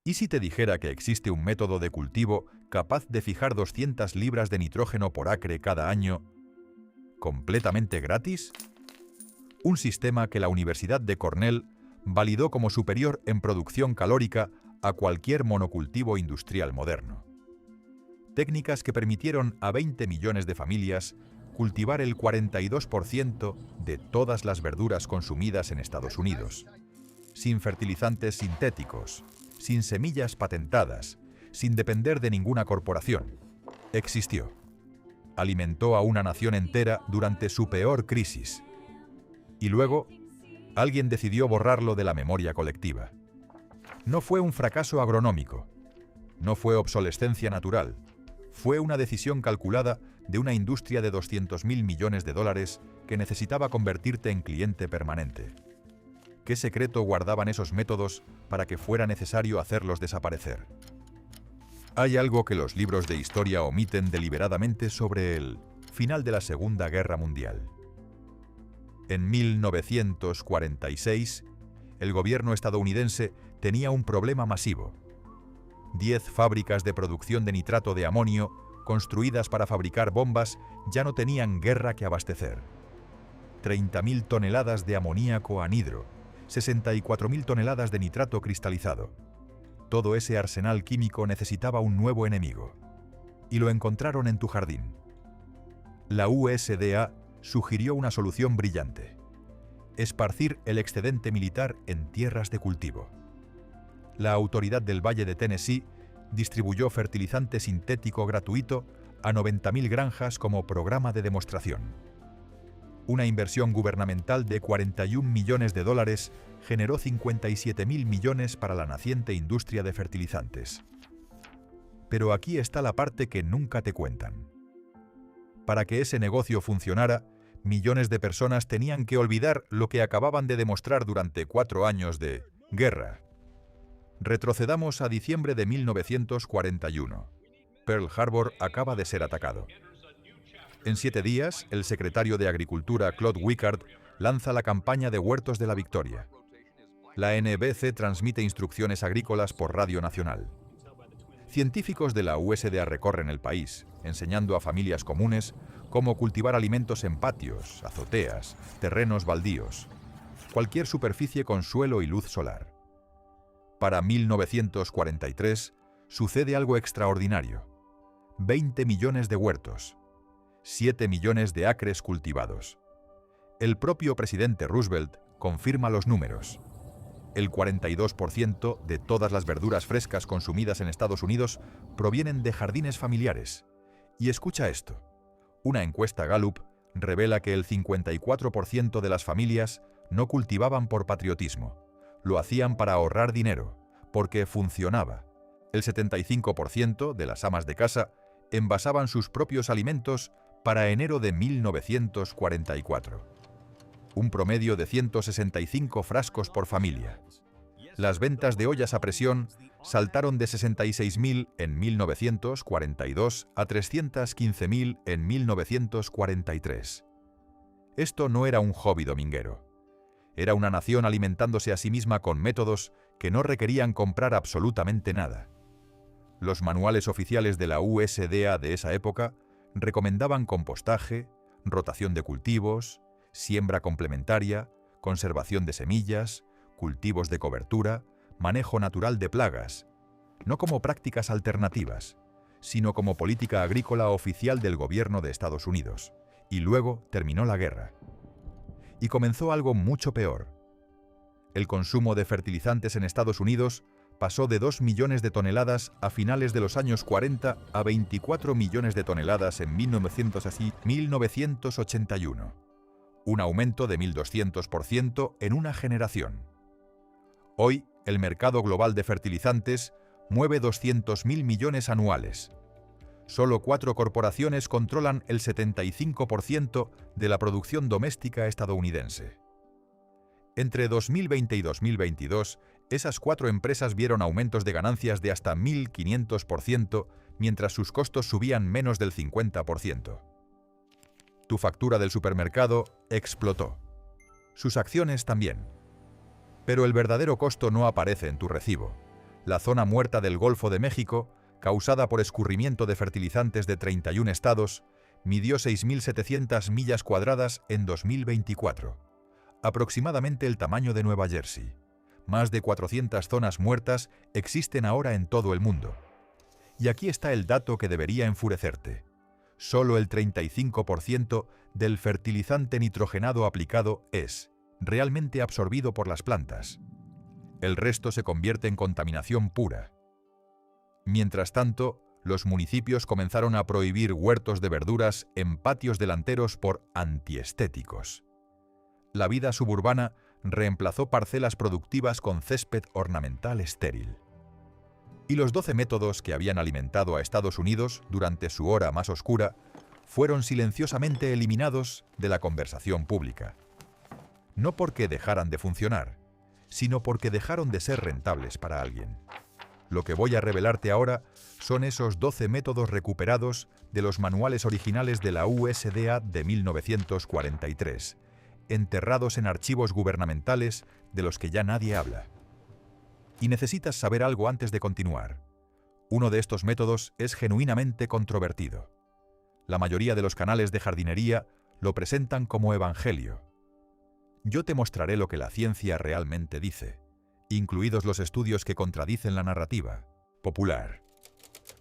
¿Y si te dijera que existe un método de cultivo capaz de fijar 200 libras de nitrógeno por acre cada año, completamente gratis? Un sistema que la Universidad de Cornell validó como superior en producción calórica a cualquier monocultivo industrial moderno. Técnicas que permitieron a 20 millones de familias cultivar el 42% de todas las verduras consumidas en Estados Unidos, sin fertilizantes sintéticos, sin semillas patentadas, sin depender de ninguna corporación. Existió. Alimentó a una nación entera durante su peor crisis. Y luego, alguien decidió borrarlo de la memoria colectiva. No fue un fracaso agronómico. No fue obsolescencia natural. Fue una decisión calculada de una industria de 200.000 millones de dólares que necesitaba convertirte en cliente permanente. ¿Qué secreto guardaban esos métodos para que fuera necesario hacerlos desaparecer? Hay algo que los libros de historia omiten deliberadamente sobre el final de la Segunda Guerra Mundial. En 1946, el gobierno estadounidense tenía un problema masivo. 10 fábricas de producción de nitrato de amonio, construidas para fabricar bombas, ya no tenían guerra que abastecer. 30.000 toneladas de amoníaco anhidro, 64.000 toneladas de nitrato cristalizado. Todo ese arsenal químico necesitaba un nuevo enemigo. Y lo encontraron en tu jardín. La USDA sugirió una solución brillante: esparcir el excedente militar en tierras de cultivo. La Autoridad del Valle de Tennessee distribuyó fertilizante sintético gratuito a 90.000 granjas como programa de demostración. Una inversión gubernamental de 41 millones de dólares generó 57.000 millones para la naciente industria de fertilizantes. Pero aquí está la parte que nunca te cuentan. Para que ese negocio funcionara, millones de personas tenían que olvidar lo que acababan de demostrar durante 4 años de guerra. Retrocedamos a diciembre de 1941. Pearl Harbor acaba de ser atacado. En 7 días, el secretario de Agricultura, Claude Wickard, lanza la campaña de Huertos de la Victoria. La NBC transmite instrucciones agrícolas por Radio Nacional. Científicos de la USDA recorren el país, enseñando a familias comunes cómo cultivar alimentos en patios, azoteas, terrenos baldíos, cualquier superficie con suelo y luz solar. Para 1943 sucede algo extraordinario. 20 millones de huertos. 7 millones de acres cultivados. El propio presidente Roosevelt confirma los números. El 42% de todas las verduras frescas consumidas en Estados Unidos provienen de jardines familiares. Y escucha esto. Una encuesta Gallup revela que el 54% de las familias no cultivaban por patriotismo. Lo hacían para ahorrar dinero, porque funcionaba. El 75% de las amas de casa envasaban sus propios alimentos para enero de 1944. Un promedio de 165 frascos por familia. Las ventas de ollas a presión saltaron de 66.000 en 1942 a 315.000 en 1943. Esto no era un hobby dominguero. Era una nación alimentándose a sí misma con métodos que no requerían comprar absolutamente nada. Los manuales oficiales de la USDA de esa época recomendaban compostaje, rotación de cultivos, siembra complementaria, conservación de semillas, cultivos de cobertura, manejo natural de plagas, no como prácticas alternativas, sino como política agrícola oficial del gobierno de Estados Unidos. Y luego terminó la guerra. Y comenzó algo mucho peor. El consumo de fertilizantes en Estados Unidos pasó de 2 millones de toneladas a finales de los años 40 a 24 millones de toneladas en 1981. Un aumento de 1.200% en una generación. Hoy, el mercado global de fertilizantes mueve 200.000 millones anuales. Solo 4 corporaciones controlan el 75% de la producción doméstica estadounidense. Entre 2020 y 2022, esas 4 empresas vieron aumentos de ganancias de hasta 1.500%, mientras sus costos subían menos del 50%. Tu factura del supermercado explotó. Sus acciones también. Pero el verdadero costo no aparece en tu recibo. La zona muerta del Golfo de México, causada por escurrimiento de fertilizantes de 31 estados, midió 6.700 millas cuadradas en 2024, aproximadamente el tamaño de Nueva Jersey. Más de 400 zonas muertas existen ahora en todo el mundo. Y aquí está el dato que debería enfurecerte. Solo el 35% del fertilizante nitrogenado aplicado es realmente absorbido por las plantas. El resto se convierte en contaminación pura. Mientras tanto, los municipios comenzaron a prohibir huertos de verduras en patios delanteros por antiestéticos. La vida suburbana reemplazó parcelas productivas con césped ornamental estéril. Y los 12 métodos que habían alimentado a Estados Unidos durante su hora más oscura fueron silenciosamente eliminados de la conversación pública. No porque dejaran de funcionar, sino porque dejaron de ser rentables para alguien. Lo que voy a revelarte ahora son esos 12 métodos recuperados de los manuales originales de la USDA de 1943, enterrados en archivos gubernamentales de los que ya nadie habla. Y necesitas saber algo antes de continuar. Uno de estos métodos es genuinamente controvertido. La mayoría de los canales de jardinería lo presentan como evangelio. Yo te mostraré lo que la ciencia realmente dice, incluidos los estudios que contradicen la narrativa popular.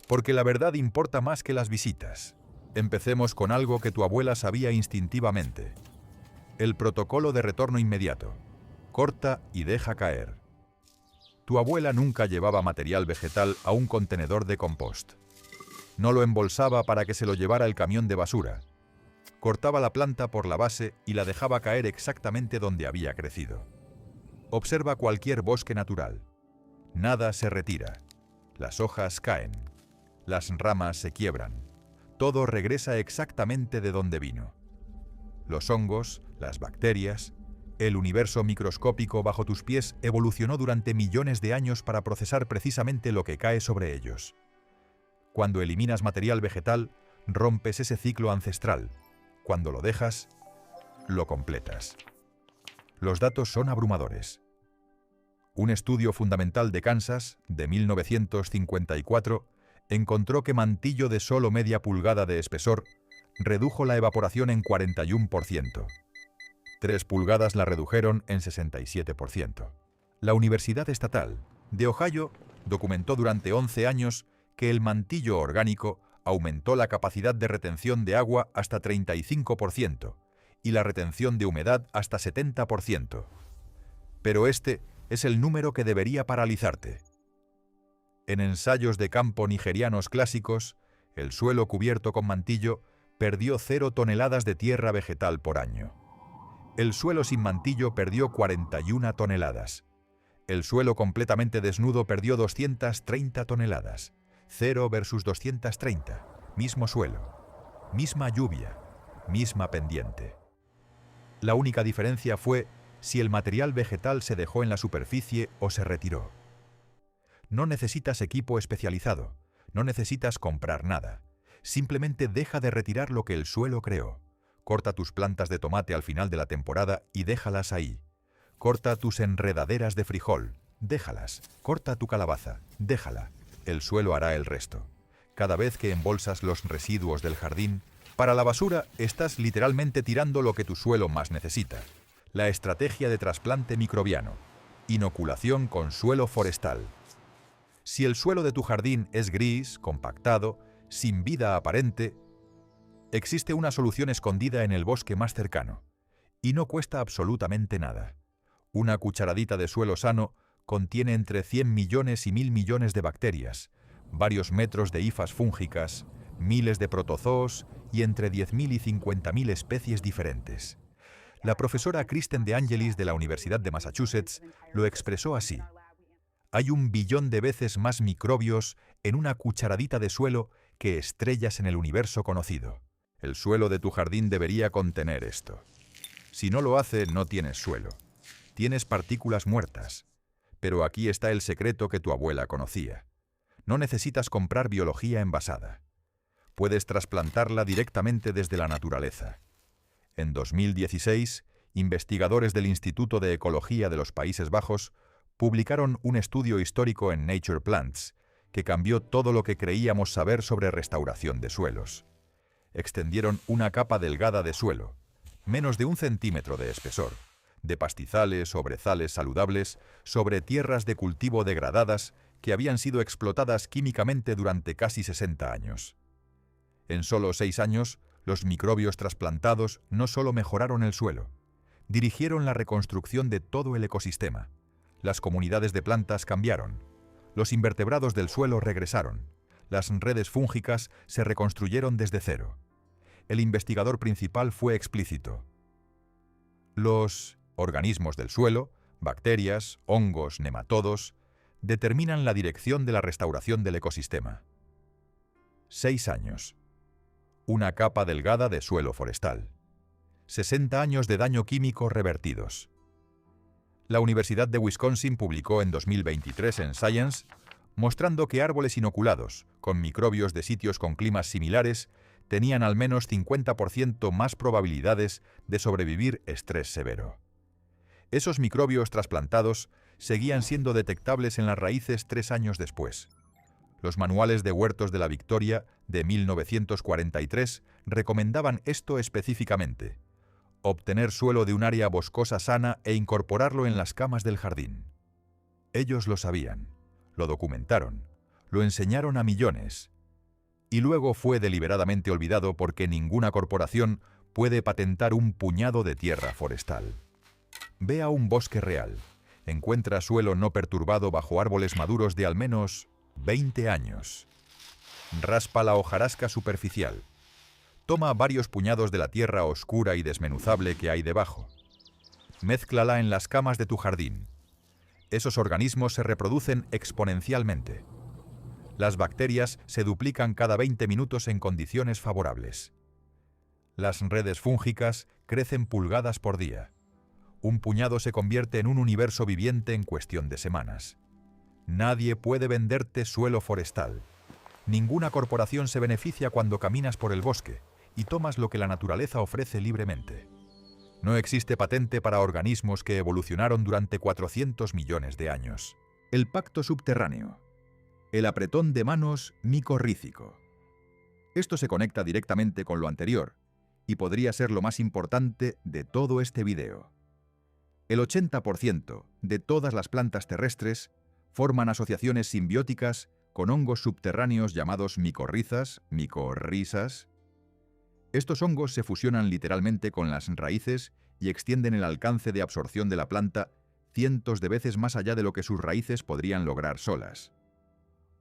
Porque la verdad importa más que las visitas. Empecemos con algo que tu abuela sabía instintivamente. El protocolo de retorno inmediato. Corta y deja caer. Tu abuela nunca llevaba material vegetal a un contenedor de compost. No lo embolsaba para que se lo llevara el camión de basura. Cortaba la planta por la base y la dejaba caer exactamente donde había crecido. Observa cualquier bosque natural. Nada se retira. Las hojas caen. Las ramas se quiebran. Todo regresa exactamente de donde vino. Los hongos, las bacterias, el universo microscópico bajo tus pies evolucionó durante millones de años para procesar precisamente lo que cae sobre ellos. Cuando eliminas material vegetal, rompes ese ciclo ancestral. Cuando lo dejas, lo completas. Los datos son abrumadores. Un estudio fundamental de Kansas, de 1954, encontró que mantillo de solo media pulgada de espesor redujo la evaporación en 41%. 3 pulgadas la redujeron en 67%. La Universidad Estatal de Ohio documentó durante 11 años que el mantillo orgánico aumentó la capacidad de retención de agua hasta 35% y la retención de humedad hasta 70%. Pero este es el número que debería paralizarte. En ensayos de campo nigerianos clásicos, el suelo cubierto con mantillo perdió 0 toneladas de tierra vegetal por año. El suelo sin mantillo perdió 41 toneladas. El suelo completamente desnudo perdió 230 toneladas. 0 versus 230. Mismo suelo. Misma lluvia. Misma pendiente. La única diferencia fue si el material vegetal se dejó en la superficie o se retiró. No necesitas equipo especializado. No necesitas comprar nada. Simplemente deja de retirar lo que el suelo creó. Corta tus plantas de tomate al final de la temporada y déjalas ahí. Corta tus enredaderas de frijol. Déjalas. Corta tu calabaza. Déjala. El suelo hará el resto. Cada vez que embolsas los residuos del jardín, para la basura estás literalmente tirando lo que tu suelo más necesita. La estrategia de trasplante microbiano. Inoculación con suelo forestal. Si el suelo de tu jardín es gris, compactado, sin vida aparente, existe una solución escondida en el bosque más cercano. Y no cuesta absolutamente nada. Una cucharadita de suelo sano contiene entre 100 millones y 1000 millones de bacterias, varios metros de hifas fúngicas, miles de protozoos y entre 10.000 y 50.000 especies diferentes. La profesora Kristen De Angelis de la Universidad de Massachusetts lo expresó así: hay 1 billón de veces más microbios en una cucharadita de suelo que estrellas en el universo conocido. El suelo de tu jardín debería contener esto. Si no lo hace, no tienes suelo. Tienes partículas muertas. Pero aquí está el secreto que tu abuela conocía. No necesitas comprar biología envasada. Puedes trasplantarla directamente desde la naturaleza. En 2016, investigadores del Instituto de Ecología de los Países Bajos publicaron un estudio histórico en Nature Plants que cambió todo lo que creíamos saber sobre restauración de suelos. Extendieron una capa delgada de suelo, menos de 1 centímetro de espesor, de pastizales o brezales saludables sobre tierras de cultivo degradadas que habían sido explotadas químicamente durante casi 60 años. En solo 6 años, los microbios trasplantados no solo mejoraron el suelo, dirigieron la reconstrucción de todo el ecosistema. Las comunidades de plantas cambiaron, los invertebrados del suelo regresaron, las redes fúngicas se reconstruyeron desde cero. El investigador principal fue explícito. Los organismos del suelo, bacterias, hongos, nematodos, determinan la dirección de la restauración del ecosistema. 6 años. Una capa delgada de suelo forestal. 60 años de daño químico revertidos. La Universidad de Wisconsin publicó en 2023 en Science, mostrando que árboles inoculados, con microbios de sitios con climas similares, tenían al menos 50% más probabilidades de sobrevivir estrés severo. Esos microbios trasplantados seguían siendo detectables en las raíces 3 años después. Los manuales de huertos de la Victoria de 1943 recomendaban esto específicamente: obtener suelo de un área boscosa sana e incorporarlo en las camas del jardín. Ellos lo sabían, lo documentaron, lo enseñaron a millones, y luego fue deliberadamente olvidado porque ninguna corporación puede patentar un puñado de tierra forestal. Ve a un bosque real, encuentra suelo no perturbado bajo árboles maduros de al menos 20 años. Raspa la hojarasca superficial. Toma varios puñados de la tierra oscura y desmenuzable que hay debajo. Mézclala en las camas de tu jardín. Esos organismos se reproducen exponencialmente. Las bacterias se duplican cada 20 minutos en condiciones favorables. Las redes fúngicas crecen pulgadas por día. Un puñado se convierte en un universo viviente en cuestión de semanas. Nadie puede venderte suelo forestal. Ninguna corporación se beneficia cuando caminas por el bosque y tomas lo que la naturaleza ofrece libremente. No existe patente para organismos que evolucionaron durante 400 millones de años. El pacto subterráneo. El apretón de manos micorrícico. Esto se conecta directamente con lo anterior y podría ser lo más importante de todo este video. El 80% de todas las plantas terrestres forman asociaciones simbióticas con hongos subterráneos llamados micorrizas, micorrizas. Estos hongos se fusionan literalmente con las raíces y extienden el alcance de absorción de la planta cientos de veces más allá de lo que sus raíces podrían lograr solas.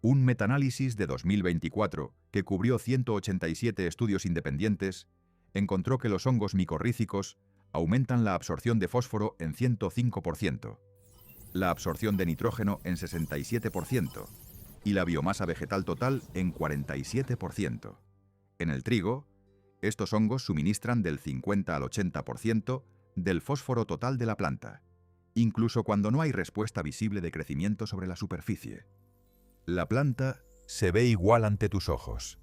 Un metaanálisis de 2024, que cubrió 187 estudios independientes, encontró que los hongos micorrícicos aumentan la absorción de fósforo en 105%, la absorción de nitrógeno en 67% y la biomasa vegetal total en 47%. En el trigo, estos hongos suministran del 50 al 80% del fósforo total de la planta, incluso cuando no hay respuesta visible de crecimiento sobre la superficie. La planta se ve igual ante tus ojos,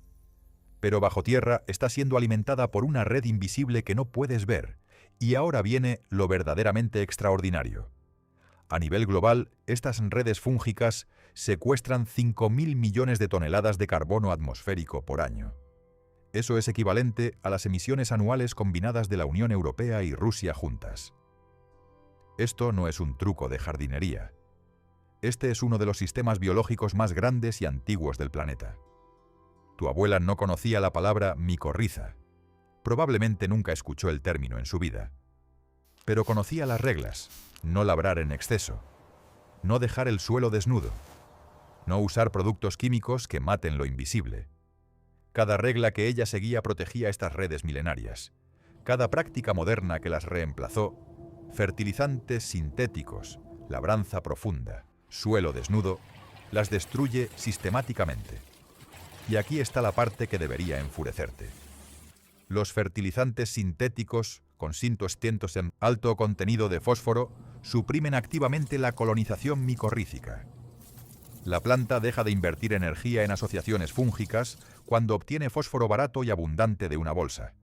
pero bajo tierra está siendo alimentada por una red invisible que no puedes ver, y ahora viene lo verdaderamente extraordinario. A nivel global, estas redes fúngicas secuestran 5.000 millones de toneladas de carbono atmosférico por año. Eso es equivalente a las emisiones anuales combinadas de la Unión Europea y Rusia juntas. Esto no es un truco de jardinería. Este es uno de los sistemas biológicos más grandes y antiguos del planeta. Tu abuela no conocía la palabra micorriza. Probablemente nunca escuchó el término en su vida. Pero conocía las reglas: no labrar en exceso, no dejar el suelo desnudo, no usar productos químicos que maten lo invisible. Cada regla que ella seguía protegía estas redes milenarias. Cada práctica moderna que las reemplazó, fertilizantes sintéticos, labranza profunda, suelo desnudo, las destruye sistemáticamente. Y aquí está la parte que debería enfurecerte. Los fertilizantes sintéticos con sintoestientos en alto contenido de fósforo suprimen activamente la colonización micorrícica. La planta deja de invertir energía en asociaciones fúngicas cuando obtiene fósforo barato y abundante de una bolsa.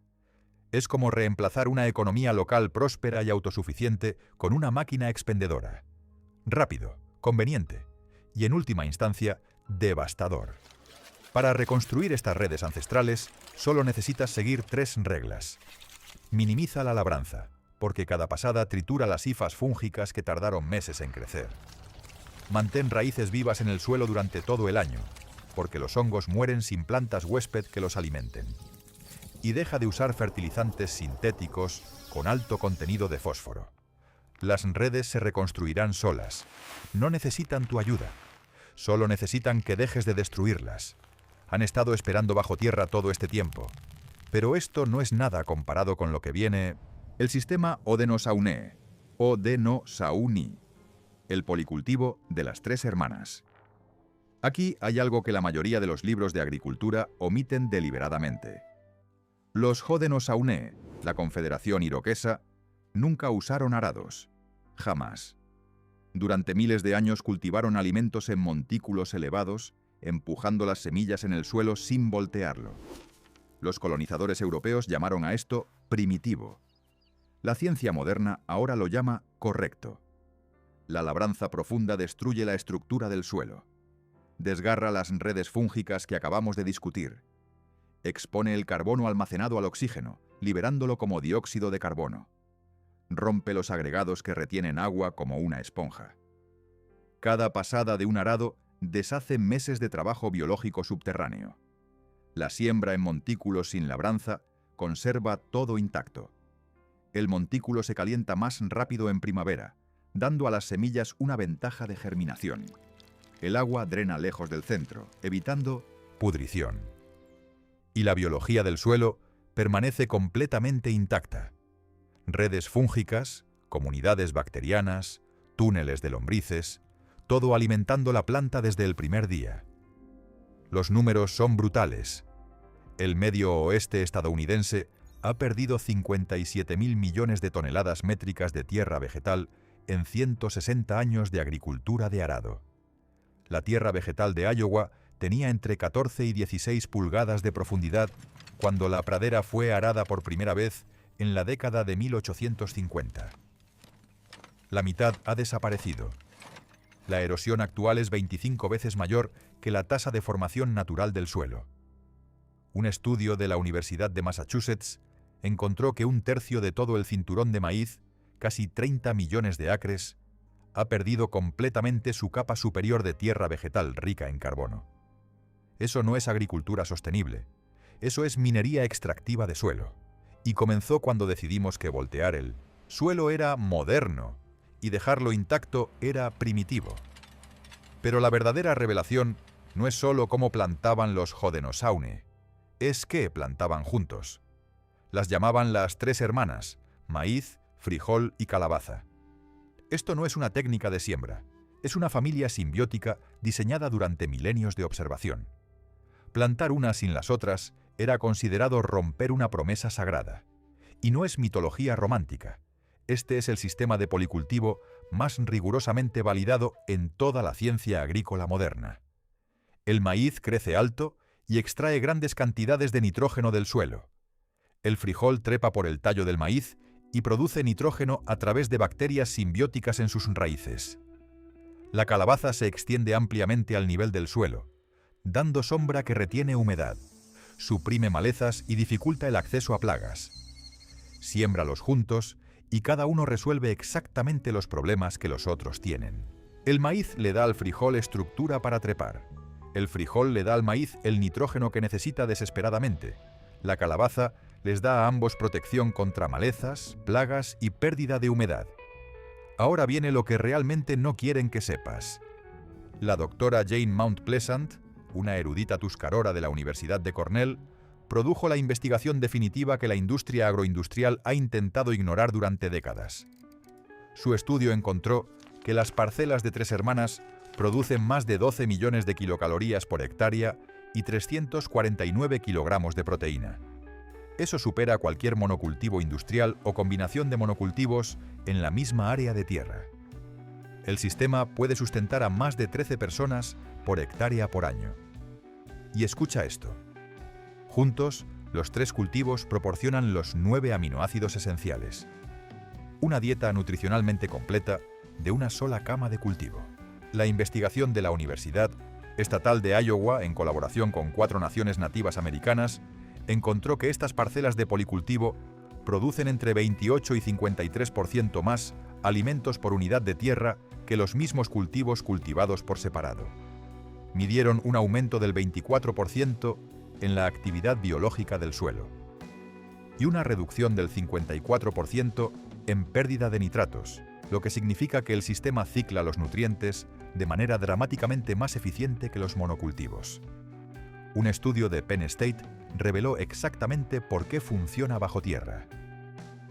Es como reemplazar una economía local próspera y autosuficiente con una máquina expendedora. Rápido, conveniente y, en última instancia, devastador. Para reconstruir estas redes ancestrales, solo necesitas seguir 3 reglas. Minimiza la labranza, porque cada pasada tritura las hifas fúngicas que tardaron meses en crecer. Mantén raíces vivas en el suelo durante todo el año, porque los hongos mueren sin plantas huésped que los alimenten. Y deja de usar fertilizantes sintéticos con alto contenido de fósforo. Las redes se reconstruirán solas. No necesitan tu ayuda. Solo necesitan que dejes de destruirlas. Han estado esperando bajo tierra todo este tiempo. Pero esto no es nada comparado con lo que viene... El sistema Odenosauneae, Odenosauní, el policultivo de las 3 hermanas. Aquí hay algo que la mayoría de los libros de agricultura omiten deliberadamente. Los Odenosauneae, la Confederación Iroquesa, nunca usaron arados. Jamás. Durante miles de años cultivaron alimentos en montículos elevados, empujando las semillas en el suelo sin voltearlo. Los colonizadores europeos llamaron a esto primitivo. La ciencia moderna ahora lo llama correcto. La labranza profunda destruye la estructura del suelo. Desgarra las redes fúngicas que acabamos de discutir. Expone el carbono almacenado al oxígeno, liberándolo como dióxido de carbono. Rompe los agregados que retienen agua como una esponja. Cada pasada de un arado deshace meses de trabajo biológico subterráneo. La siembra en montículos sin labranza conserva todo intacto. El montículo se calienta más rápido en primavera, dando a las semillas una ventaja de germinación. El agua drena lejos del centro, evitando pudrición. Y la biología del suelo permanece completamente intacta. Redes fúngicas, comunidades bacterianas, túneles de lombrices, todo alimentando la planta desde el primer día. Los números son brutales. El medio oeste estadounidense ha perdido 57.000 millones de toneladas métricas de tierra vegetal en 160 años de agricultura de arado. La tierra vegetal de Iowa tenía entre 14 y 16 pulgadas de profundidad cuando la pradera fue arada por primera vez en la década de 1850. La mitad ha desaparecido. La erosión actual es 25 veces mayor que la tasa de formación natural del suelo. Un estudio de la Universidad de Massachusetts encontró que 1/3 de todo el cinturón de maíz, casi 30 millones de acres, ha perdido completamente su capa superior de tierra vegetal rica en carbono. Eso no es agricultura sostenible, eso es minería extractiva de suelo. Y comenzó cuando decidimos que voltear el suelo era moderno y dejarlo intacto era primitivo. Pero la verdadera revelación no es solo cómo plantaban los Odenosauneae, es qué plantaban juntos. Las llamaban las 3 hermanas, maíz, frijol y calabaza. Esto no es una técnica de siembra, es una familia simbiótica diseñada durante milenios de observación. Plantar unas sin las otras era considerado romper una promesa sagrada. Y no es mitología romántica. Este es el sistema de policultivo más rigurosamente validado en toda la ciencia agrícola moderna. El maíz crece alto y extrae grandes cantidades de nitrógeno del suelo. El frijol trepa por el tallo del maíz y produce nitrógeno a través de bacterias simbióticas en sus raíces. La calabaza se extiende ampliamente al nivel del suelo, dando sombra que retiene humedad, suprime malezas y dificulta el acceso a plagas. Siémbralos juntos y cada uno resuelve exactamente los problemas que los otros tienen. El maíz le da al frijol estructura para trepar. El frijol le da al maíz el nitrógeno que necesita desesperadamente. La calabaza les da a ambos protección contra malezas, plagas y pérdida de humedad. Ahora viene lo que realmente no quieren que sepas. La doctora Jane Mount Pleasant, una erudita tuscarora de la Universidad de Cornell, produjo la investigación definitiva que la industria agroindustrial ha intentado ignorar durante décadas. Su estudio encontró que las parcelas de 3 hermanas producen más de 12 millones de kilocalorías por hectárea y 349 kilogramos de proteína. Eso supera cualquier monocultivo industrial o combinación de monocultivos en la misma área de tierra. El sistema puede sustentar a más de 13 personas por hectárea por año. Y escucha esto. Juntos, los 3 cultivos proporcionan los 9 aminoácidos esenciales. Una dieta nutricionalmente completa de una sola cama de cultivo. La investigación de la Universidad Estatal de Iowa, en colaboración con 4 naciones nativas americanas, encontró que estas parcelas de policultivo producen entre 28 y 53% más alimentos por unidad de tierra que los mismos cultivos cultivados por separado. Midieron un aumento del 24% en la actividad biológica del suelo y una reducción del 54% en pérdida de nitratos, lo que significa que el sistema cicla los nutrientes de manera dramáticamente más eficiente que los monocultivos. Un estudio de Penn State reveló exactamente por qué funciona bajo tierra.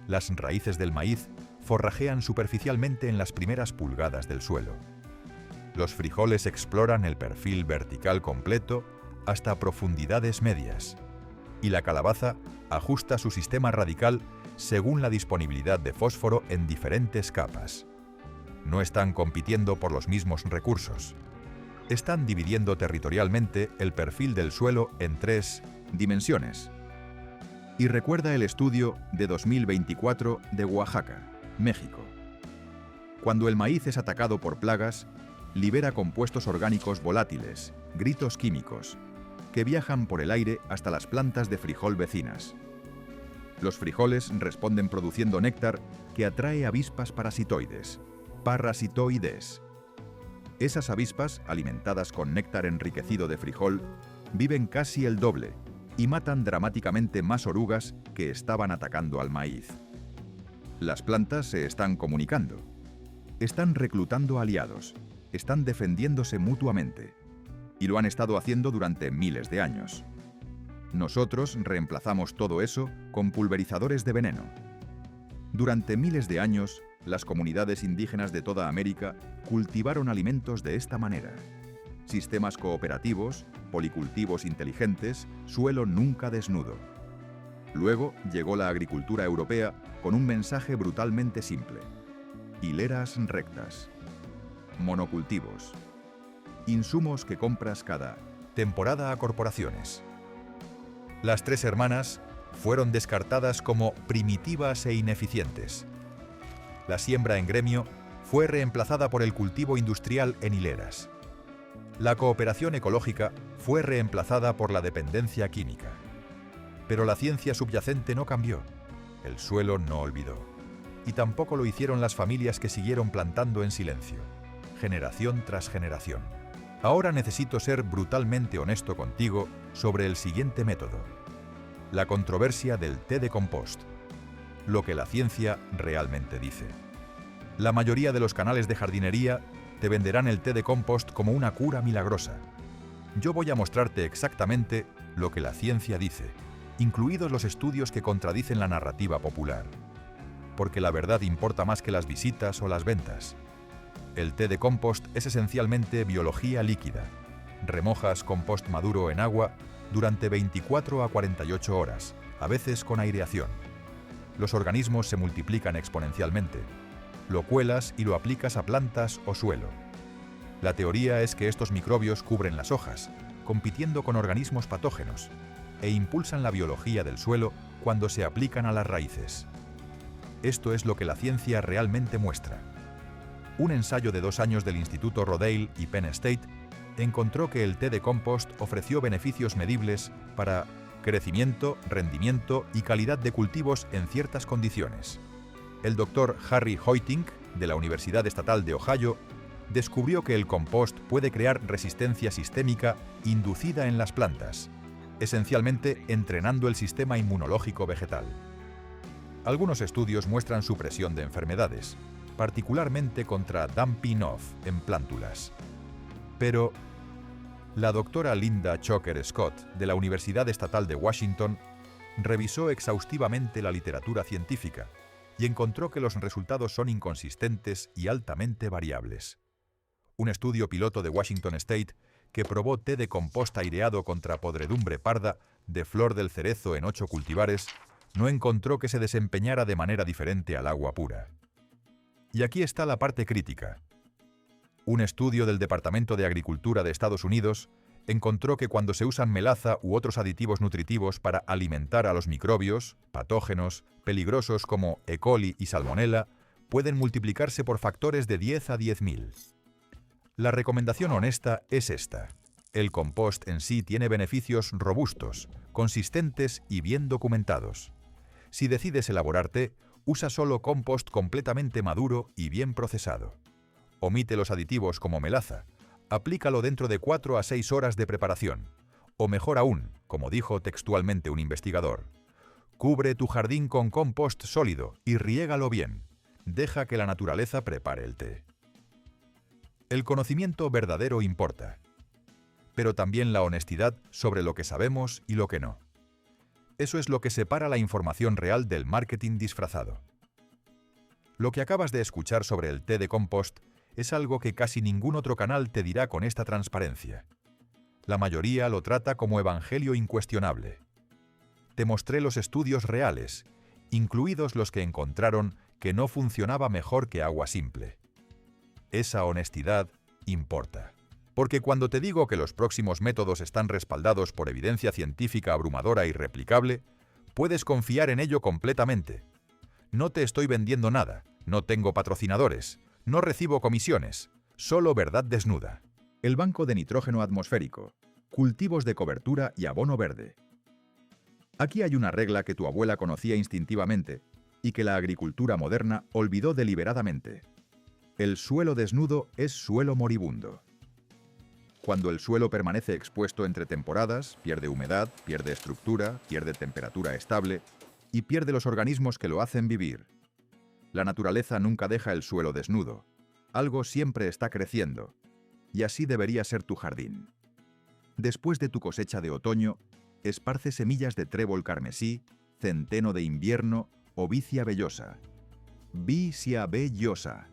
Las raíces del maíz forrajean superficialmente en las primeras pulgadas del suelo. Los frijoles exploran el perfil vertical completo hasta profundidades medias, y la calabaza ajusta su sistema radical según la disponibilidad de fósforo en diferentes capas. No están compitiendo por los mismos recursos. Están dividiendo territorialmente el perfil del suelo en 3 dimensiones. Y recuerda el estudio de 2024 de Oaxaca, México. Cuando el maíz es atacado por plagas, libera compuestos orgánicos volátiles, gritos químicos, que viajan por el aire hasta las plantas de frijol vecinas. Los frijoles responden produciendo néctar que atrae avispas parasitoides, parasitoides. Esas avispas, alimentadas con néctar enriquecido de frijol, viven casi el doble y matan dramáticamente más orugas que estaban atacando al maíz. Las plantas se están comunicando. Están reclutando aliados. Están defendiéndose mutuamente. Y lo han estado haciendo durante miles de años. Nosotros reemplazamos todo eso con pulverizadores de veneno. Durante miles de años, las comunidades indígenas de toda América cultivaron alimentos de esta manera. Sistemas cooperativos, policultivos inteligentes, suelo nunca desnudo. Luego llegó la agricultura europea con un mensaje brutalmente simple. Hileras rectas. Monocultivos. Insumos que compras cada temporada a corporaciones. Las 3 hermanas fueron descartadas como primitivas e ineficientes. La siembra en gremio fue reemplazada por el cultivo industrial en hileras. La cooperación ecológica fue reemplazada por la dependencia química. Pero la ciencia subyacente no cambió. El suelo no olvidó. Y tampoco lo hicieron las familias que siguieron plantando en silencio, generación tras generación. Ahora necesito ser brutalmente honesto contigo sobre el siguiente método. La controversia del té de compost. Lo que la ciencia realmente dice. La mayoría de los canales de jardinería te venderán el té de compost como una cura milagrosa. Yo voy a mostrarte exactamente lo que la ciencia dice, incluidos los estudios que contradicen la narrativa popular. Porque la verdad importa más que las visitas o las ventas. El té de compost es esencialmente biología líquida. Remojas compost maduro en agua durante 24 a 48 horas, a veces con aireación. Los organismos se multiplican exponencialmente. Lo cuelas y lo aplicas a plantas o suelo. La teoría es que estos microbios cubren las hojas, compitiendo con organismos patógenos, e impulsan la biología del suelo cuando se aplican a las raíces. Esto es lo que la ciencia realmente muestra. Un ensayo de 2 años del Instituto Rodale y Penn State encontró que el té de compost ofreció beneficios medibles para crecimiento, rendimiento y calidad de cultivos en ciertas condiciones. El doctor Harry Hoytink, de la Universidad Estatal de Ohio, descubrió que el compost puede crear resistencia sistémica inducida en las plantas, esencialmente entrenando el sistema inmunológico vegetal. Algunos estudios muestran supresión de enfermedades, particularmente contra Dumping Off en plántulas. Pero la doctora Linda Choker Scott, de la Universidad Estatal de Washington, revisó exhaustivamente la literatura científica y encontró que los resultados son inconsistentes y altamente variables. Un estudio piloto de Washington State que probó té de compost aireado contra podredumbre parda de flor del cerezo en 8 cultivares no encontró que se desempeñara de manera diferente al agua pura. Y aquí está la parte crítica. Un estudio del Departamento de Agricultura de Estados Unidos encontró que cuando se usan melaza u otros aditivos nutritivos para alimentar a los microbios, patógenos, peligrosos como E. coli y Salmonella, pueden multiplicarse por factores de 10 a 10.000. La recomendación honesta es esta. El compost en sí tiene beneficios robustos, consistentes y bien documentados. Si decides elaborarte, usa solo compost completamente maduro y bien procesado. Omite los aditivos como melaza. Aplícalo dentro de 4 a 6 horas de preparación. O mejor aún, como dijo textualmente un investigador, cubre tu jardín con compost sólido y riégalo bien. Deja que la naturaleza prepare el té. El conocimiento verdadero importa, pero también la honestidad sobre lo que sabemos y lo que no. Eso es lo que separa la información real del marketing disfrazado. Lo que acabas de escuchar sobre el té de compost es algo que casi ningún otro canal te dirá con esta transparencia. La mayoría lo trata como evangelio incuestionable. Te mostré los estudios reales, incluidos los que encontraron que no funcionaba mejor que agua simple. Esa honestidad importa. Porque cuando te digo que los próximos métodos están respaldados por evidencia científica abrumadora y replicable, puedes confiar en ello completamente. No te estoy vendiendo nada, no tengo patrocinadores, no recibo comisiones, solo verdad desnuda. El banco de nitrógeno atmosférico, cultivos de cobertura y abono verde. Aquí hay una regla que tu abuela conocía instintivamente y que la agricultura moderna olvidó deliberadamente. El suelo desnudo es suelo moribundo. Cuando el suelo permanece expuesto entre temporadas, pierde humedad, pierde estructura, pierde temperatura estable y pierde los organismos que lo hacen vivir. La naturaleza nunca deja el suelo desnudo. Algo siempre está creciendo. Y así debería ser tu jardín. Después de tu cosecha de otoño, esparce semillas de trébol carmesí, centeno de invierno o vicia vellosa. Vicia vellosa.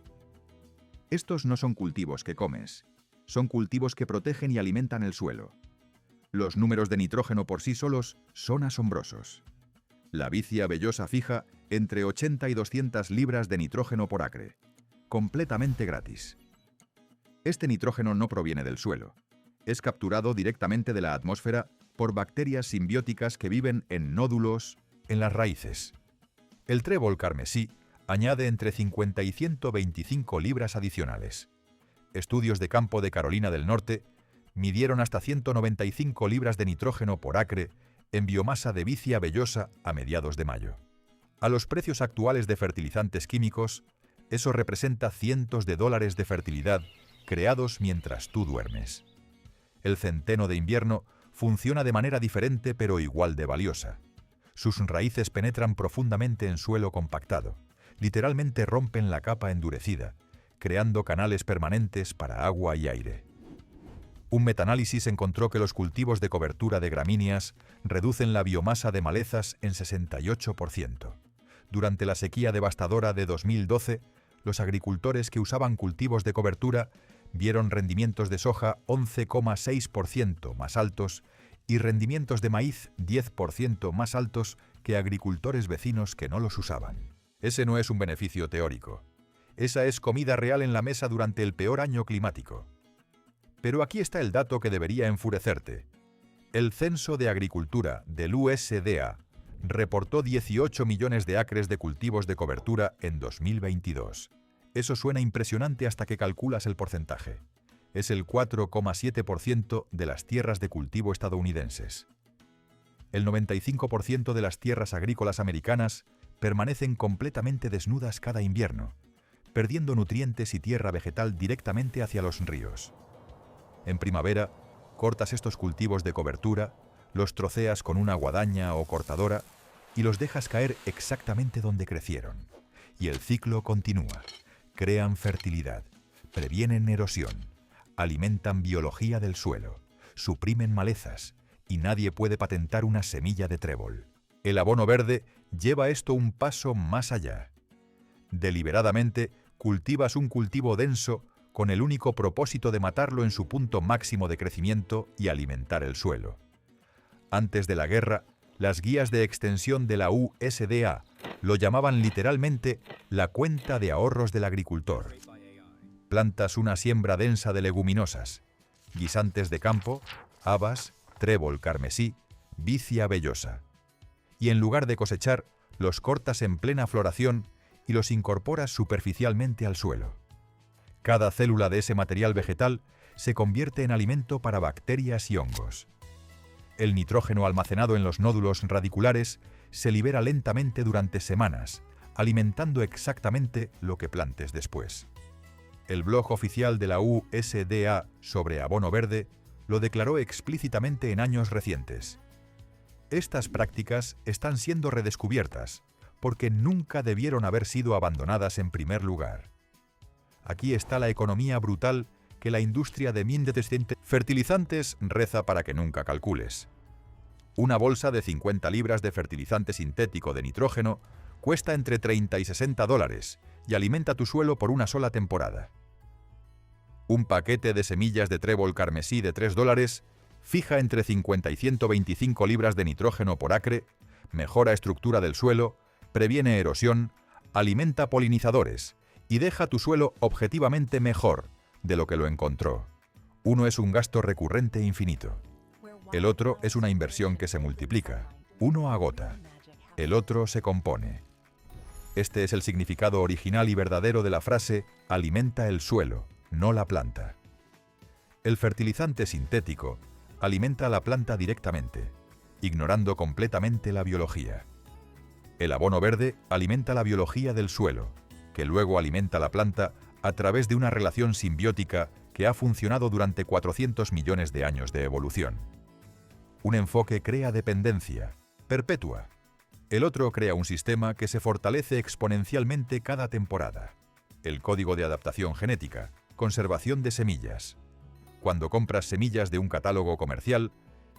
Estos no son cultivos que comes. Son cultivos que protegen y alimentan el suelo. Los números de nitrógeno por sí solos son asombrosos. La vicia vellosa fija entre 80 y 200 libras de nitrógeno por acre, completamente gratis. Este nitrógeno no proviene del suelo. Es capturado directamente de la atmósfera por bacterias simbióticas que viven en nódulos, en las raíces. El trébol carmesí añade entre 50 y 125 libras adicionales. Estudios de campo de Carolina del Norte midieron hasta 195 libras de nitrógeno por acre en biomasa de vicia vellosa a mediados de mayo. A los precios actuales de fertilizantes químicos, eso representa cientos de dólares de fertilidad creados mientras tú duermes. El centeno de invierno funciona de manera diferente pero igual de valiosa. Sus raíces penetran profundamente en suelo compactado, literalmente rompen la capa endurecida, creando canales permanentes para agua y aire. Un metaanálisis encontró que los cultivos de cobertura de gramíneas reducen la biomasa de malezas en 68%. Durante la sequía devastadora de 2012, los agricultores que usaban cultivos de cobertura vieron rendimientos de soja 11,6% más altos y rendimientos de maíz 10% más altos que agricultores vecinos que no los usaban. Ese no es un beneficio teórico. Esa es comida real en la mesa durante el peor año climático. Pero aquí está el dato que debería enfurecerte. El Censo de Agricultura del USDA reportó 18 millones de acres de cultivos de cobertura en 2022. Eso suena impresionante hasta que calculas el porcentaje. Es el 4,7% de las tierras de cultivo estadounidenses. El 95% de las tierras agrícolas americanas permanecen completamente desnudas cada invierno, perdiendo nutrientes y tierra vegetal directamente hacia los ríos. En primavera, cortas estos cultivos de cobertura, los troceas con una guadaña o cortadora y los dejas caer exactamente donde crecieron. Y el ciclo continúa. Crean fertilidad, previenen erosión, alimentan biología del suelo, suprimen malezas y nadie puede patentar una semilla de trébol. El abono verde lleva esto un paso más allá. Deliberadamente cultivas un cultivo denso con el único propósito de matarlo en su punto máximo de crecimiento y alimentar el suelo. Antes de la guerra, las guías de extensión de la USDA lo llamaban literalmente la cuenta de ahorros del agricultor. Plantas una siembra densa de leguminosas, guisantes de campo, habas, trébol carmesí, vicia vellosa. Y en lugar de cosechar, los cortas en plena floración y los incorporas superficialmente al suelo. Cada célula de ese material vegetal se convierte en alimento para bacterias y hongos. El nitrógeno almacenado en los nódulos radiculares se libera lentamente durante semanas, alimentando exactamente lo que plantes después. El blog oficial de la USDA sobre abono verde lo declaró explícitamente en años recientes. Estas prácticas están siendo redescubiertas porque nunca debieron haber sido abandonadas en primer lugar. Aquí está la economía brutal que la industria de fertilizantes reza para que nunca calcules. Una bolsa de 50 libras de fertilizante sintético de nitrógeno cuesta entre 30 y 60 dólares y alimenta tu suelo por una sola temporada. Un paquete de semillas de trébol carmesí de 3 dólares fija entre 50 y 125 libras de nitrógeno por acre, mejora estructura del suelo, previene erosión, alimenta polinizadores y deja tu suelo objetivamente mejor de lo que lo encontró. Uno es un gasto recurrente infinito. El otro es una inversión que se multiplica. Uno agota. El otro se compone. Este es el significado original y verdadero de la frase alimenta el suelo, no la planta. El fertilizante sintético alimenta a la planta directamente, ignorando completamente la biología. El abono verde alimenta la biología del suelo, que luego alimenta la planta a través de una relación simbiótica que ha funcionado durante 400 millones de años de evolución. Un enfoque crea dependencia, perpetua. El otro crea un sistema que se fortalece exponencialmente cada temporada. El código de adaptación genética, conservación de semillas. Cuando compras semillas de un catálogo comercial,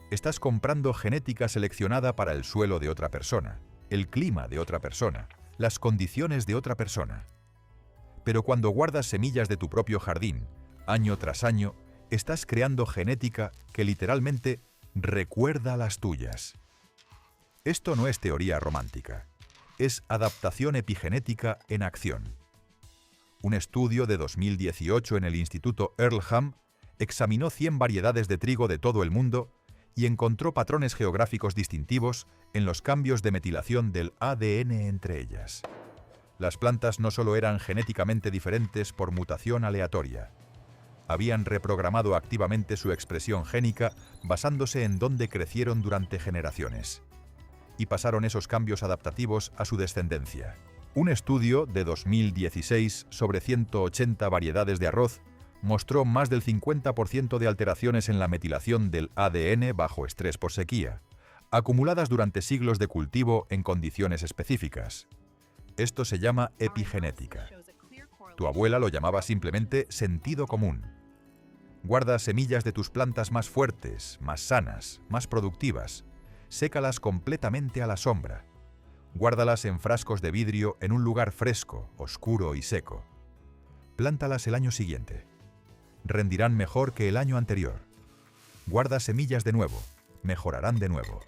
estás comprando genética seleccionada para el suelo de otra persona, el clima de otra persona, las condiciones de otra persona. Pero cuando guardas semillas de tu propio jardín, año tras año, estás creando genética que literalmente recuerda las tuyas. Esto no es teoría romántica, es adaptación epigenética en acción. Un estudio de 2018 en el Instituto Earlham examinó 100 variedades de trigo de todo el mundo y encontró patrones geográficos distintivos en los cambios de metilación del ADN entre ellas. Las plantas no solo eran genéticamente diferentes por mutación aleatoria, habían reprogramado activamente su expresión génica basándose en dónde crecieron durante generaciones. Y pasaron esos cambios adaptativos a su descendencia. Un estudio de 2016 sobre 180 variedades de arroz mostró más del 50% de alteraciones en la metilación del ADN bajo estrés por sequía, acumuladas durante siglos de cultivo en condiciones específicas. Esto se llama epigenética. Tu abuela lo llamaba simplemente sentido común. Guarda semillas de tus plantas más fuertes, más sanas, más productivas. Sécalas completamente a la sombra. Guárdalas en frascos de vidrio en un lugar fresco, oscuro y seco. Plántalas el año siguiente. Rendirán mejor que el año anterior. Guarda semillas de nuevo. Mejorarán de nuevo.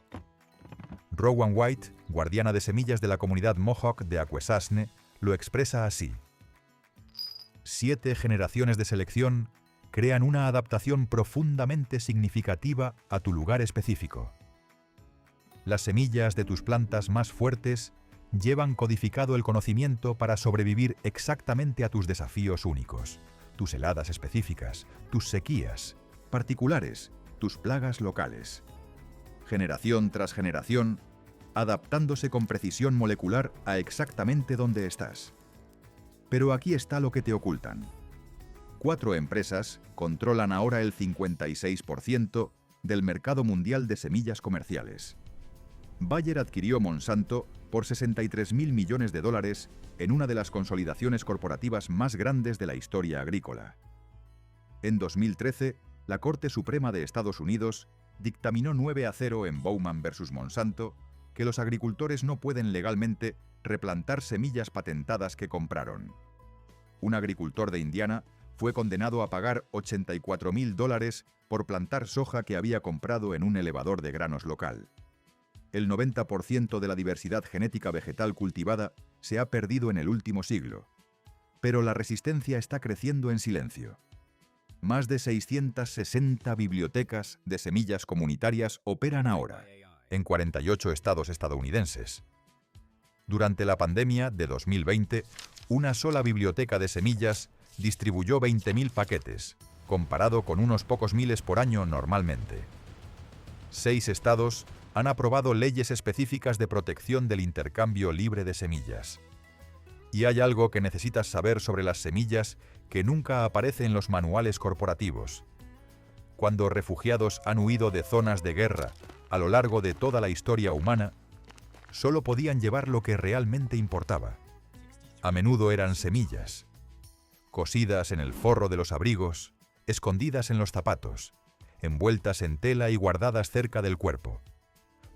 Rowan White, guardiana de semillas de la comunidad Mohawk de Akwesasne, lo expresa así. 7 generaciones de selección crean una adaptación profundamente significativa a tu lugar específico. Las semillas de tus plantas más fuertes llevan codificado el conocimiento para sobrevivir exactamente a tus desafíos únicos, tus heladas específicas, tus sequías particulares, tus plagas locales. Generación tras generación, adaptándose con precisión molecular a exactamente donde estás. Pero aquí está lo que te ocultan. 4 empresas controlan ahora el 56% del mercado mundial de semillas comerciales. Bayer adquirió Monsanto por $63.000 millones en una de las consolidaciones corporativas más grandes de la historia agrícola. En 2013, la Corte Suprema de Estados Unidos dictaminó 9-0 en Bowman versus Monsanto que los agricultores no pueden legalmente replantar semillas patentadas que compraron. Un agricultor de Indiana fue condenado a pagar $84.000 por plantar soja que había comprado en un elevador de granos local. El 90% de la diversidad genética vegetal cultivada se ha perdido en el último siglo. Pero la resistencia está creciendo en silencio. Más de 660 bibliotecas de semillas comunitarias operan ahora, en 48 estados estadounidenses. Durante la pandemia de 2020, una sola biblioteca de semillas distribuyó 20.000 paquetes, comparado con unos pocos miles por año normalmente. 6 estados han aprobado leyes específicas de protección del intercambio libre de semillas. Y hay algo que necesitas saber sobre las semillas que nunca aparece en los manuales corporativos. Cuando refugiados han huido de zonas de guerra a lo largo de toda la historia humana, solo podían llevar lo que realmente importaba. A menudo eran semillas, cosidas en el forro de los abrigos, escondidas en los zapatos, envueltas en tela y guardadas cerca del cuerpo.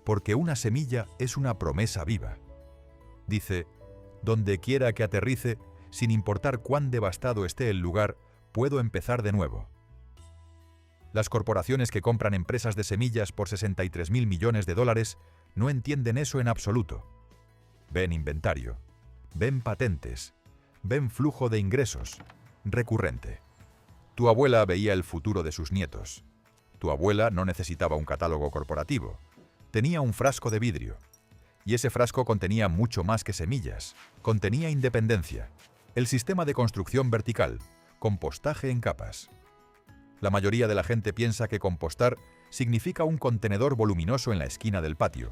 Porque una semilla es una promesa viva. Dice, donde quiera que aterrice, sin importar cuán devastado esté el lugar, puedo empezar de nuevo. Las corporaciones que compran empresas de semillas por 63.000 millones de dólares no entienden eso en absoluto. Ven inventario, ven patentes, ven flujo de ingresos, recurrente. Tu abuela veía el futuro de sus nietos. Tu abuela no necesitaba un catálogo corporativo. Tenía un frasco de vidrio. Y ese frasco contenía mucho más que semillas. Contenía independencia, el sistema de construcción vertical, compostaje en capas. La mayoría de la gente piensa que compostar significa un contenedor voluminoso en la esquina del patio,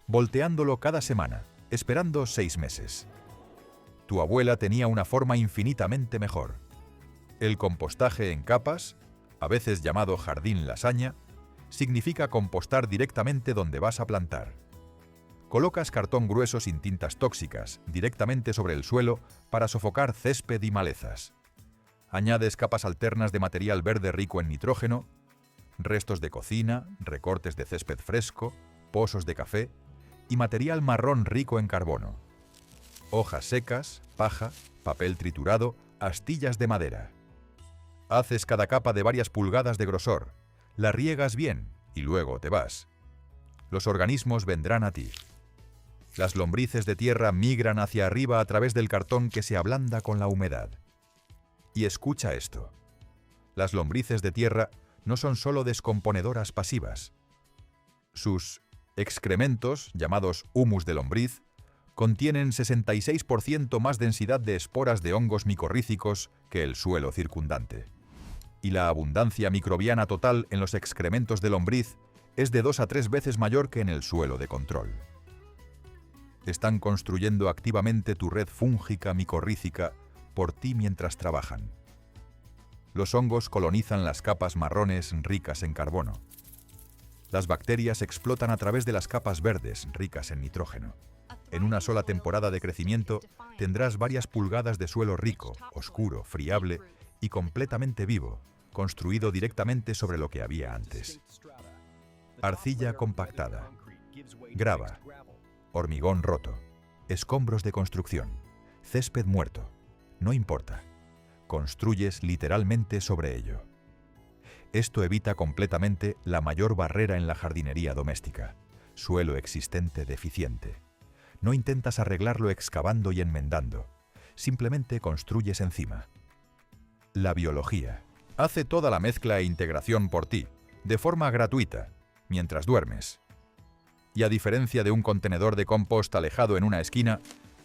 volteándolo cada semana, esperando 6 meses. Tu abuela tenía una forma infinitamente mejor. El compostaje en capas, a veces llamado jardín lasaña, significa compostar directamente donde vas a plantar. Colocas cartón grueso sin tintas tóxicas directamente sobre el suelo para sofocar césped y malezas. Añades capas alternas de material verde rico en nitrógeno, restos de cocina, recortes de césped fresco, pozos de café y material marrón rico en carbono. Hojas secas, paja, papel triturado, astillas de madera. Haces cada capa de varias pulgadas de grosor, la riegas bien y luego te vas. Los organismos vendrán a ti. Las lombrices de tierra migran hacia arriba a través del cartón que se ablanda con la humedad. Y escucha esto. Las lombrices de tierra no son solo descomponedoras pasivas. Sus excrementos, llamados humus de lombriz, contienen 66% más densidad de esporas de hongos micorrízicos que el suelo circundante. Y la abundancia microbiana total en los excrementos de lombriz es de 2 a 3 veces mayor que en el suelo de control. Están construyendo activamente tu red fúngica micorrícica por ti mientras trabajan. Los hongos colonizan las capas marrones ricas en carbono. Las bacterias explotan a través de las capas verdes ricas en nitrógeno. En una sola temporada de crecimiento tendrás varias pulgadas de suelo rico, oscuro, friable y completamente vivo, construido directamente sobre lo que había antes. Arcilla compactada, grava, hormigón roto, escombros de construcción, césped muerto. No importa. Construyes literalmente sobre ello. Esto evita completamente la mayor barrera en la jardinería doméstica, suelo existente deficiente. No intentas arreglarlo excavando y enmendando. Simplemente construyes encima. La biología hace toda la mezcla e integración por ti, de forma gratuita, mientras duermes. Y a diferencia de un contenedor de compost alejado en una esquina,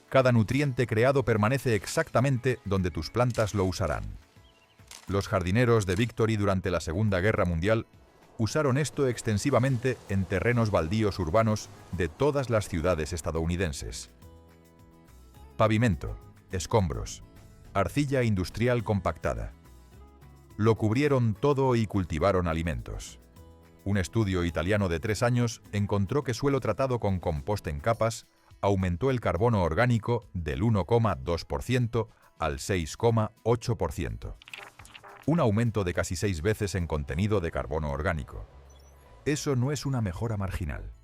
cada nutriente creado permanece exactamente donde tus plantas lo usarán. Los jardineros de Victory durante la Segunda Guerra Mundial usaron esto extensivamente en terrenos baldíos urbanos de todas las ciudades estadounidenses. Pavimento, escombros, arcilla industrial compactada. Lo cubrieron todo y cultivaron alimentos. Un estudio italiano de 3 años encontró que suelo tratado con compost en capas aumentó el carbono orgánico del 1,2% al 6,8%. Un aumento de casi 6 veces en contenido de carbono orgánico. Eso no es una mejora marginal.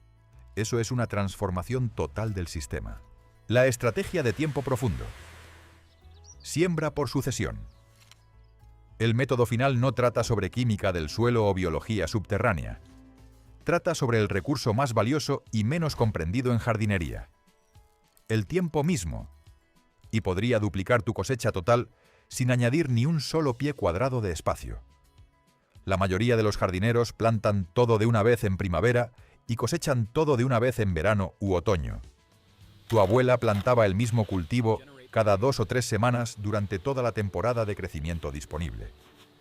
Eso es una transformación total del sistema. La estrategia de tiempo profundo. Siembra por sucesión. El método final no trata sobre química del suelo o biología subterránea. Trata sobre el recurso más valioso y menos comprendido en jardinería. El tiempo mismo, y podría duplicar tu cosecha total sin añadir ni un solo pie cuadrado de espacio. La mayoría de los jardineros plantan todo de una vez en primavera y cosechan todo de una vez en verano u otoño. Tu abuela plantaba el mismo cultivo cada 2 o 3 semanas durante toda la temporada de crecimiento disponible.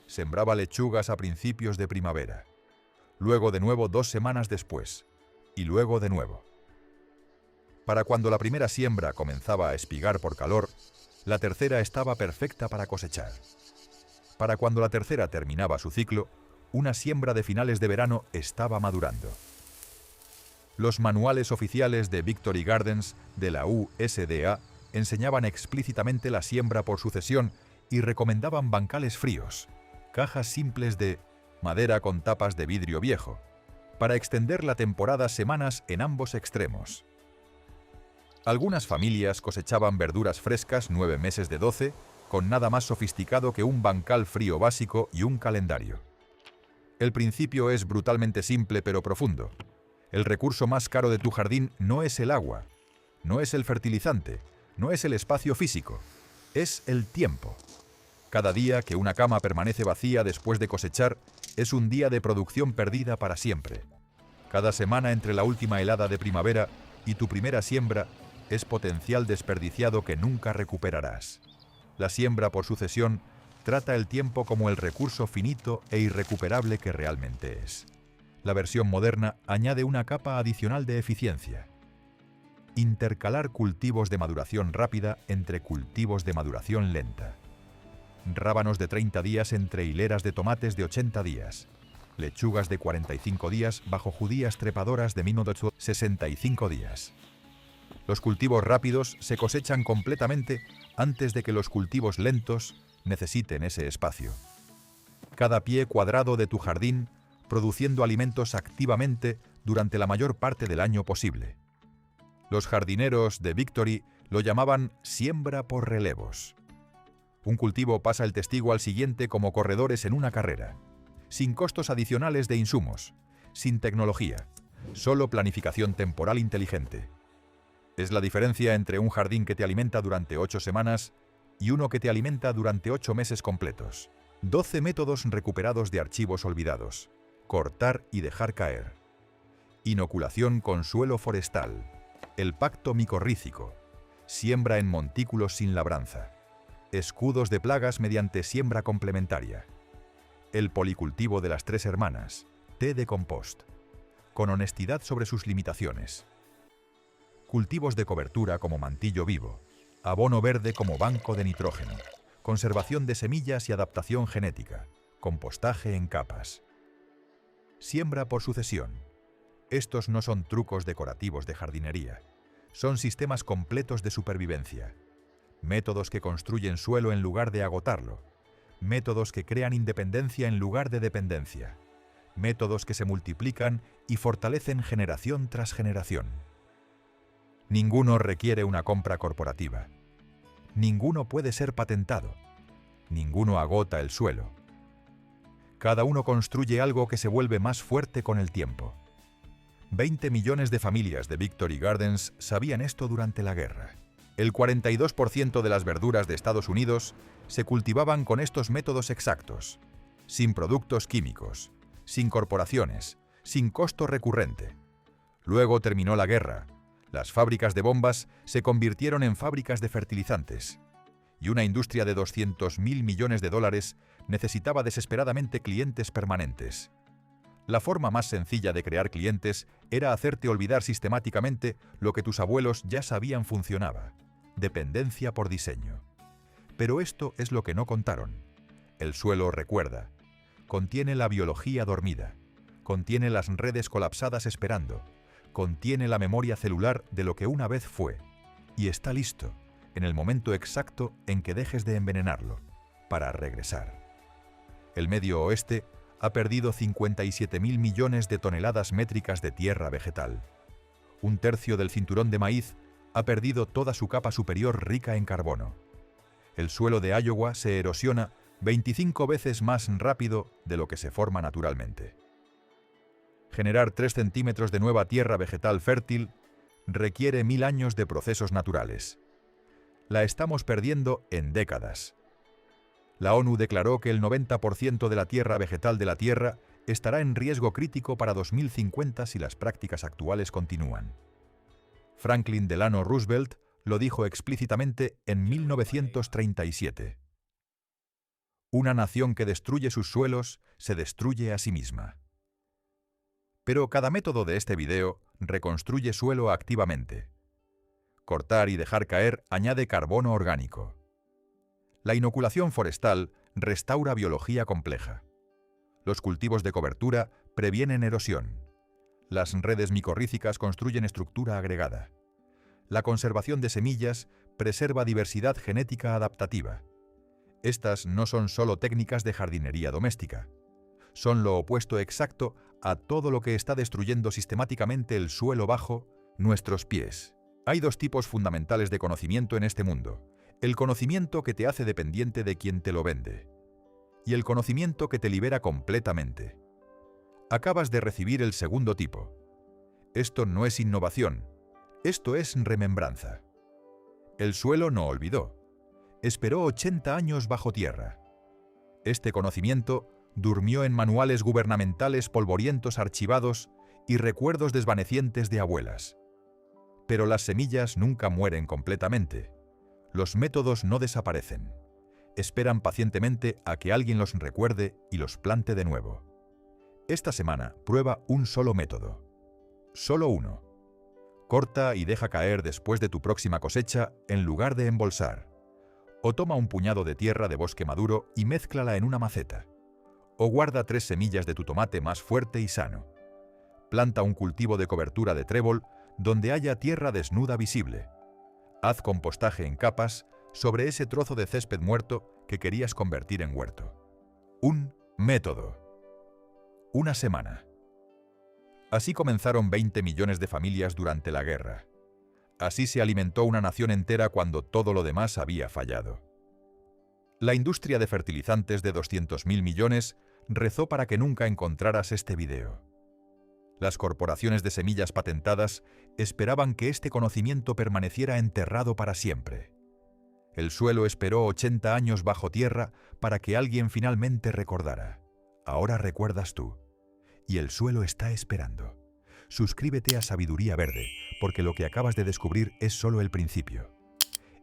Sembraba lechugas a principios de primavera, luego de nuevo 2 semanas después, y luego de nuevo. Para cuando la primera siembra comenzaba a espigar por calor, la tercera estaba perfecta para cosechar. Para cuando la tercera terminaba su ciclo, una siembra de finales de verano estaba madurando. Los manuales oficiales de Victory Gardens de la USDA enseñaban explícitamente la siembra por sucesión y recomendaban bancales fríos, cajas simples de madera con tapas de vidrio viejo, para extender la temporada semanas en ambos extremos. Algunas familias cosechaban verduras frescas 9 meses de 12, con nada más sofisticado que un bancal frío básico y un calendario. El principio es brutalmente simple pero profundo. El recurso más caro de tu jardín no es el agua, no es el fertilizante, no es el espacio físico, es el tiempo. Cada día que una cama permanece vacía después de cosechar es un día de producción perdida para siempre. Cada semana entre la última helada de primavera y tu primera siembra es potencial desperdiciado que nunca recuperarás. La siembra por sucesión trata el tiempo como el recurso finito e irrecuperable que realmente es. La versión moderna añade una capa adicional de eficiencia. Intercalar cultivos de maduración rápida entre cultivos de maduración lenta. Rábanos de 30 días entre hileras de tomates de 80 días. Lechugas de 45 días bajo judías trepadoras de 65 días. Los cultivos rápidos se cosechan completamente antes de que los cultivos lentos necesiten ese espacio. Cada pie cuadrado de tu jardín produciendo alimentos activamente durante la mayor parte del año posible. Los jardineros de Victory lo llamaban siembra por relevos. Un cultivo pasa el testigo al siguiente como corredores en una carrera, sin costos adicionales de insumos, sin tecnología, solo planificación temporal inteligente. Es la diferencia entre un jardín que te alimenta durante 8 semanas y uno que te alimenta durante 8 meses completos. 12 métodos recuperados de archivos olvidados. Cortar y dejar caer. Inoculación con suelo forestal. El pacto micorrícico. Siembra en montículos sin labranza. Escudos de plagas mediante siembra complementaria. El policultivo de las 3 hermanas. Té de compost. Con honestidad sobre sus limitaciones. Cultivos de cobertura como mantillo vivo, abono verde como banco de nitrógeno, conservación de semillas y adaptación genética, compostaje en capas. Siembra por sucesión. Estos no son trucos decorativos de jardinería, son sistemas completos de supervivencia. Métodos que construyen suelo en lugar de agotarlo. Métodos que crean independencia en lugar de dependencia. Métodos que se multiplican y fortalecen generación tras generación. Ninguno requiere una compra corporativa. Ninguno puede ser patentado. Ninguno agota el suelo. Cada uno construye algo que se vuelve más fuerte con el tiempo. 20 millones de familias de Victory Gardens sabían esto durante la guerra. El 42% de las verduras de Estados Unidos se cultivaban con estos métodos exactos, sin productos químicos, sin corporaciones, sin costo recurrente. Luego terminó la guerra. Las fábricas de bombas se convirtieron en fábricas de fertilizantes, y una industria de 200.000 millones de dólares necesitaba desesperadamente clientes permanentes. La forma más sencilla de crear clientes era hacerte olvidar sistemáticamente lo que tus abuelos ya sabían funcionaba: dependencia por diseño. Pero esto es lo que no contaron. El suelo recuerda, contiene la biología dormida, contiene las redes colapsadas esperando, contiene la memoria celular de lo que una vez fue, y está listo, en el momento exacto en que dejes de envenenarlo, para regresar. El Medio Oeste ha perdido 57.000 millones de toneladas métricas de tierra vegetal. Un tercio del cinturón de maíz ha perdido toda su capa superior rica en carbono. El suelo de Iowa se erosiona 25 veces más rápido de lo que se forma naturalmente. Generar 3 centímetros de nueva tierra vegetal fértil requiere 1000 años de procesos naturales. La estamos perdiendo en décadas. La ONU declaró que el 90% de la tierra vegetal de la Tierra estará en riesgo crítico para 2050 si las prácticas actuales continúan. Franklin Delano Roosevelt lo dijo explícitamente en 1937. Una nación que destruye sus suelos se destruye a sí misma. Pero cada método de este video reconstruye suelo activamente. Cortar y dejar caer añade carbono orgánico. La inoculación forestal restaura biología compleja. Los cultivos de cobertura previenen erosión. Las redes micorrízicas construyen estructura agregada. La conservación de semillas preserva diversidad genética adaptativa. Estas no son solo técnicas de jardinería doméstica. Son lo opuesto exacto a todo lo que está destruyendo sistemáticamente el suelo bajo nuestros pies. Hay dos tipos fundamentales de conocimiento en este mundo: el conocimiento que te hace dependiente de quien te lo vende, y el conocimiento que te libera completamente. Acabas de recibir el segundo tipo. Esto no es innovación, esto es remembranza. El suelo no olvidó. Esperó 80 años bajo tierra. Este conocimiento durmió en manuales gubernamentales polvorientos archivados y recuerdos desvanecientes de abuelas. Pero las semillas nunca mueren completamente. Los métodos no desaparecen. Esperan pacientemente a que alguien los recuerde y los plante de nuevo. Esta semana prueba un solo método. Solo uno. Corta y deja caer después de tu próxima cosecha en lugar de embolsar. O toma un puñado de tierra de bosque maduro y mézclala en una maceta. O guarda 3 semillas de tu tomate más fuerte y sano. Planta un cultivo de cobertura de trébol donde haya tierra desnuda visible. Haz compostaje en capas sobre ese trozo de césped muerto que querías convertir en huerto. Un método. Una semana. Así comenzaron 20 millones de familias durante la guerra. Así se alimentó una nación entera cuando todo lo demás había fallado. La industria de fertilizantes de 200.000 millones rezó para que nunca encontraras este video. Las corporaciones de semillas patentadas esperaban que este conocimiento permaneciera enterrado para siempre. El suelo esperó 80 años bajo tierra para que alguien finalmente recordara. Ahora recuerdas tú. Y el suelo está esperando. Suscríbete a Sabiduría Verde, porque lo que acabas de descubrir es solo el principio.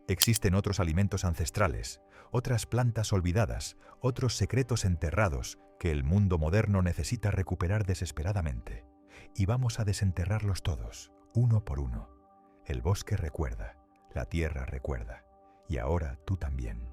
Existen otros alimentos ancestrales, otras plantas olvidadas, otros secretos enterrados que el mundo moderno necesita recuperar desesperadamente. Y vamos a desenterrarlos todos, uno por uno. El bosque recuerda, la tierra recuerda, y ahora tú también.